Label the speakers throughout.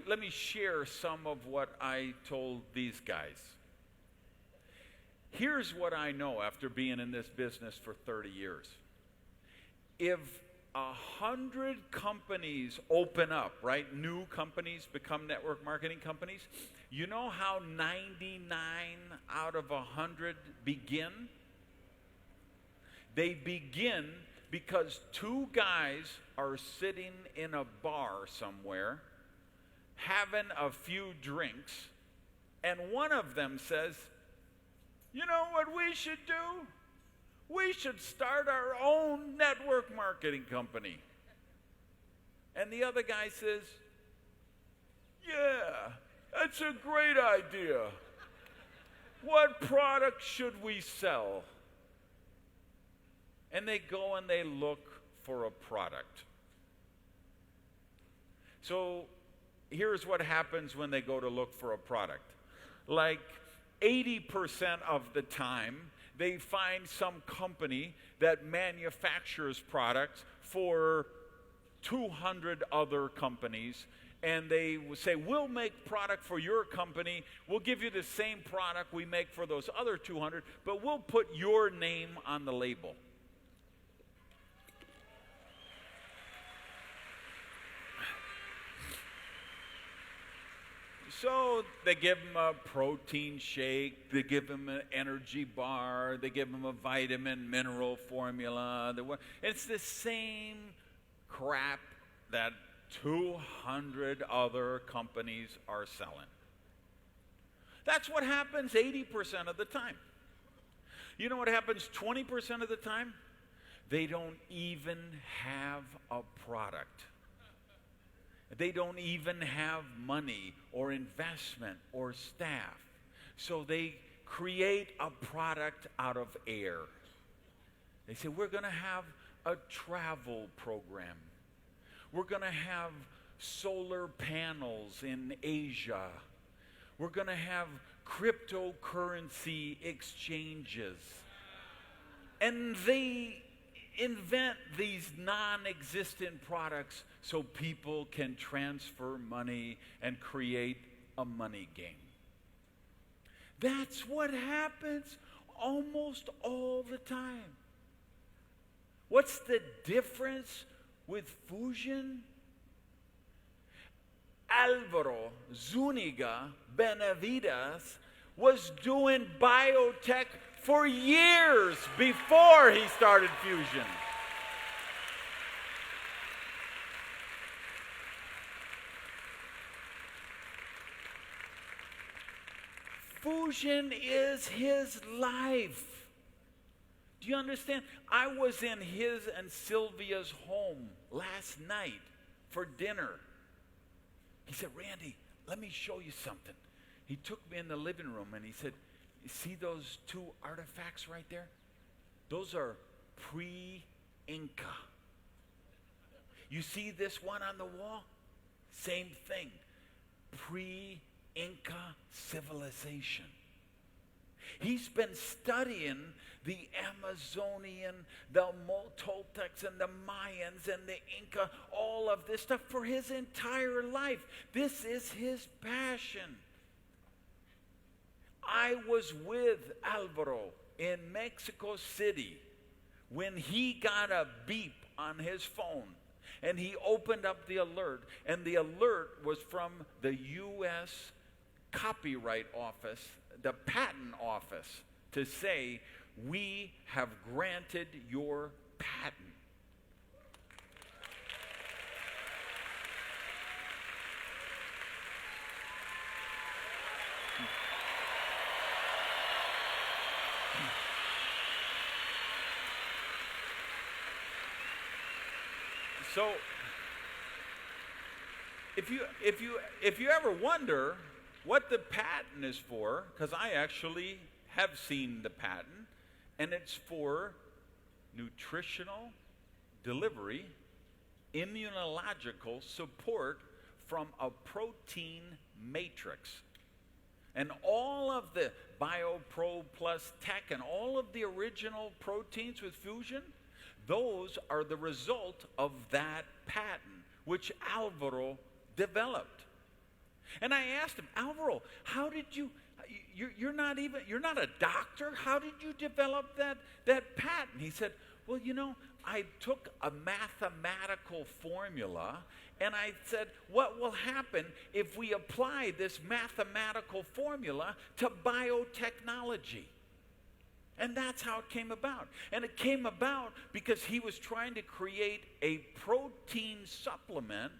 Speaker 1: let me share some of what I told these guys. Here's what I know after being in this business for 30 years. If 100 companies open up, right? New companies become network marketing companies. You know how 99 out of 100 begin? They begin because two guys are sitting in a bar somewhere, having a few drinks, and one of them says, you know what we should do? We should start our own network marketing company. And the other guy says, yeah, that's a great idea. What product should we sell? And they go and they look for a product. So here's what happens when they go to look for a product. Like 80% of the time, they find some company that manufactures products for 200 other companies, and they say, we'll make product for your company, we'll give you the same product we make for those other 200, but we'll put your name on the label. So they give them a protein shake, they give them an energy bar, they give them a vitamin mineral formula. It's the same crap that 200 other companies are selling. That's what happens 80% of the time. You know what happens 20% of the time? They don't even have a product. They don't even have money or investment or staff. So they create a product out of air. They say, we're going to have a travel program. We're going to have solar panels in Asia. We're going to have cryptocurrency exchanges. And they invent these non-existent products so people can transfer money and create a money game. That's what happens almost all the time. What's the difference with Fuxion? Álvaro Zúñiga Benavides was doing biotech for years before he started Fuxion. Fuxion is his life. Do you understand? I was in his and Sylvia's home last night for dinner. He said, Randy, let me show you something. He took me in the living room and he said, you see those two artifacts right there? Those are pre-Inca. You see this one on the wall? Same thing. Pre-Inca civilization. He's been studying the Amazonian, the Toltecs and the Mayans and the Inca, all of this stuff for his entire life. This is his passion. I was with Alvaro in Mexico City when he got a beep on his phone and he opened up the alert, and the alert was from the U.S. Copyright Office, the Patent Office, to say, we have granted your patent. So, if you ever wonder what the patent is for, because I actually have seen the patent, and it's for nutritional delivery, immunological support from a protein matrix. And all of the BioPro Plus Tech and all of the original proteins with Fuxion, those are the result of that patent, which Alvaro developed. And I asked him, Alvaro, how did you're not a doctor. How did you develop that patent? He said, well, I took a mathematical formula and I said, what will happen if we apply this mathematical formula to biotechnology? And that's how it came about. And it came about because he was trying to create a protein supplement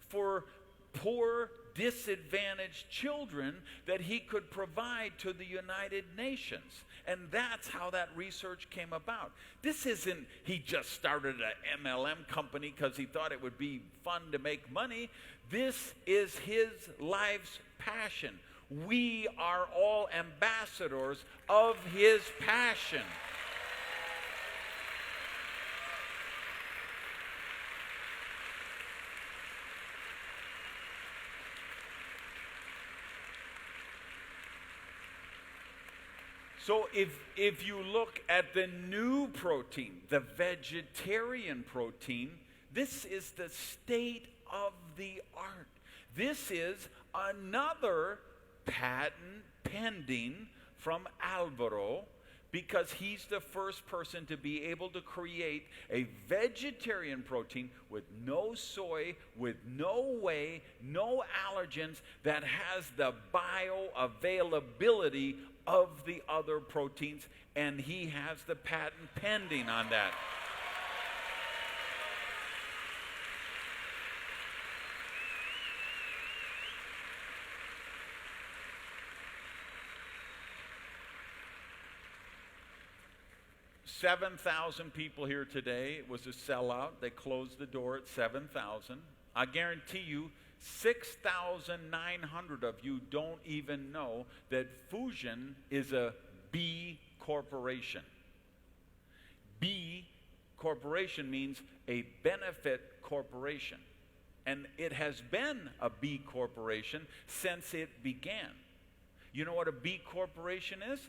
Speaker 1: for poor, disadvantaged children that he could provide to the United Nations. And that's how that research came about. This isn't he just started an MLM company because he thought it would be fun to make money. This is his life's passion. We are all ambassadors of his passion. So if you look at the new protein, the vegetarian protein, this is the state of the art. This is another patent pending from Alvaro, because he's the first person to be able to create a vegetarian protein with no soy, with no whey, no allergens, that has the bioavailability of the other proteins, and he has the patent pending on that. $7,000 people here today. It was a sellout. They closed the door at 7,000. I guarantee you 6,900 of you don't even know that Fuxion is a B corporation. B corporation means a benefit corporation. And it has been a B corporation since it began. You know what a B corporation is?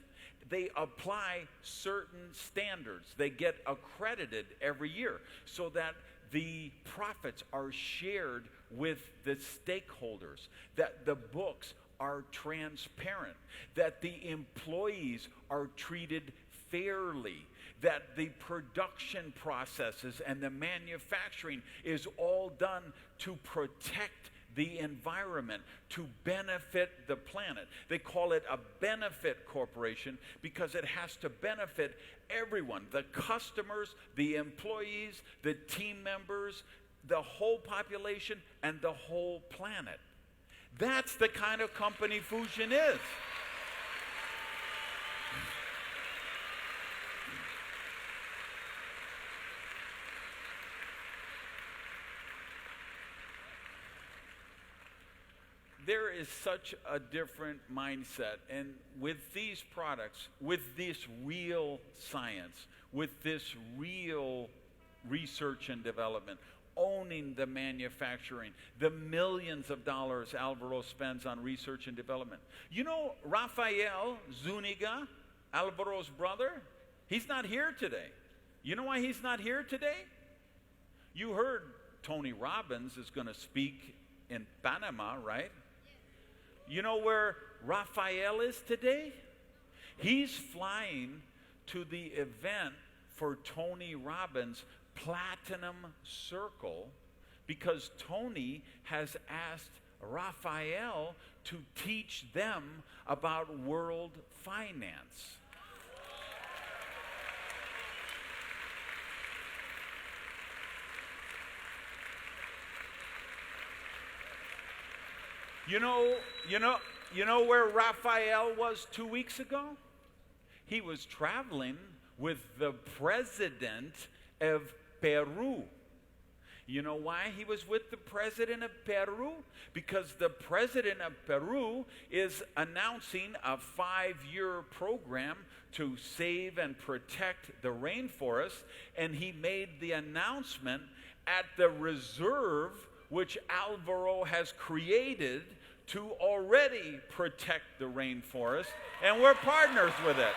Speaker 1: They apply certain standards. They get accredited every year so that the profits are shared with the stakeholders, that the books are transparent, that the employees are treated fairly, that the production processes and the manufacturing is all done to protect the environment, to benefit the planet. They call it a benefit corporation because it has to benefit everyone, the customers, the employees, the team members, the whole population, and the whole planet. That's the kind of company Fuxion is. There is such a different mindset, and with these products, with this real science, with this real research and development, owning the manufacturing, the millions of dollars Alvaro spends on research and development. You know, Rafael Zuniga, Alvaro's brother, he's not here today. You know why he's not here today? You heard Tony Robbins is going to speak in Panama, right? You know where Rafael is today? He's flying to the event for Tony Robbins' Platinum Circle because Tony has asked Rafael to teach them about world finance. You know where Rafael was 2 weeks ago? He was traveling with the president of Peru. You know why he was with the president of Peru? Because the president of Peru is announcing a 5-year program to save and protect the rainforest, and he made the announcement at the reserve which Alvaro has created to already protect the rainforest, and we're partners with it.